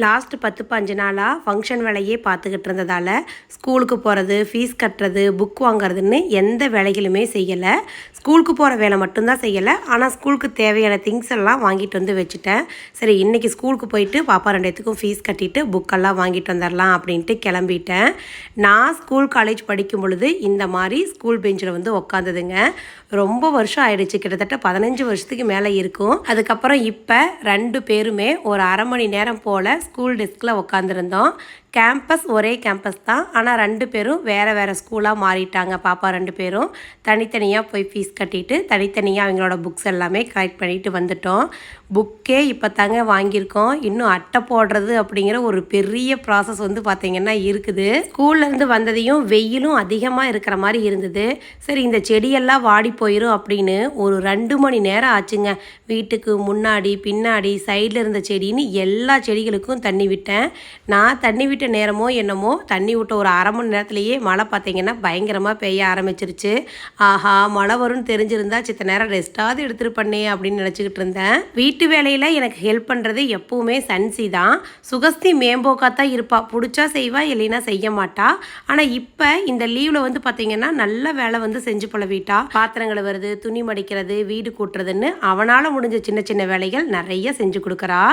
Last 10-15 நாளாக function வேலையே பார்த்துக்கிட்டு இருந்ததால் ஸ்கூலுக்கு போகிறது, ஃபீஸ் கட்டுறது, புக் வாங்குறதுன்னு எந்த வேலைகளுமே செய்யலை. ஸ்கூலுக்கு போகிற வேலை மட்டும்தான் செய்யலை. ஆனால் ஸ்கூலுக்கு தேவையான திங்ஸ் எல்லாம் வாங்கிட்டு வந்து வச்சுட்டேன். சரி, இன்றைக்கி ஸ்கூலுக்கு போயிட்டு பாப்பா 2 ஃபீஸ் கட்டிட்டு புக்கெல்லாம் வாங்கிட்டு வந்துடலாம் அப்படின்ட்டு கிளம்பிட்டேன். நான் ஸ்கூல் காலேஜ் படிக்கும் பொழுது இந்த மாதிரி ஸ்கூல் பெஞ்சில் வந்து உக்காந்ததுங்க. ரொம்ப வருஷம் ஆயிடுச்சு, கிட்டத்தட்ட 15 வருஷத்துக்கு மேலே இருக்கும். அதுக்கப்புறம் இப்போ 2 பேருமே ஒரு அரை மணி நேரம் போல் ஸ்கூல் டெஸ்கில் உட்காந்துருந்தோம். கேம்பஸ் ஒரே கேம்பஸ் தான், ஆனால் 2 பேரும் வேறு வேறு ஸ்கூலாக மாறிட்டாங்க. பாப்பா 2 பேரும் தனித்தனியாக போய் ஃபீஸ் கட்டிட்டு தனித்தனியாக அவங்களோட புக்ஸ் எல்லாமே கலெக்ட் பண்ணிட்டு வந்துட்டோம். புக்கே இப்போ தாங்க வாங்கியிருக்கோம். இன்னும் அட்டை போடுறது அப்படிங்கிற ஒரு பெரிய ப்ராசஸ் வந்து பார்த்திங்கன்னா இருக்குது. ஸ்கூல்லேருந்து வந்ததையும் வெயிலும் அதிகமாக இருக்கிற மாதிரி இருந்தது. சரி, இந்த செடியெல்லாம் வாடி போயிடும் அப்படின்னு ஒரு 2 மணி நேரம் ஆச்சுங்க. வீட்டுக்கு முன்னாடி பின்னாடி சைடில் இருந்த செடின்னு எல்லா செடிகளுக்கும் தண்ணி விட்டேன். நான் தண்ணி விட்ட நேரமோ என்னமோ தண்ணி விட்ட ஒரு அரை மணி நேரத்துலேயே மழை பார்த்திங்கன்னா பயங்கரமாக பெய்ய ஆரம்பிச்சிருச்சு. ஆஹா, மழை வரும்னு தெரிஞ்சிருந்தா சித்த நேரம் ரெஸ்ட்டாவது எடுத்துகிட்டு பண்ணே அப்படின்னு நினச்சிக்கிட்டு இருந்தேன். வீட்டு வேலையில் எனக்கு ஹெல்ப் பண்ணுறது எப்போவுமே சன்சி தான். சுகஸ்தி மேம்போக்காக தான் இருப்பாள், பிடிச்சா செய்வா, இல்லைன்னா செய்ய மாட்டா. ஆனால் இப்போ இந்த லீவில் வந்து பார்த்திங்கன்னா நல்ல வேலை வந்து செஞ்சு பழவிட்டா. பாத்திரங்களை வருது, துணி மடிக்கிறது, வீடு கூட்டுறதுன்னு அவனால் முடிஞ்ச சின்ன சின்ன வேலைகள் நிறைய செஞ்சு கொடுக்குறா.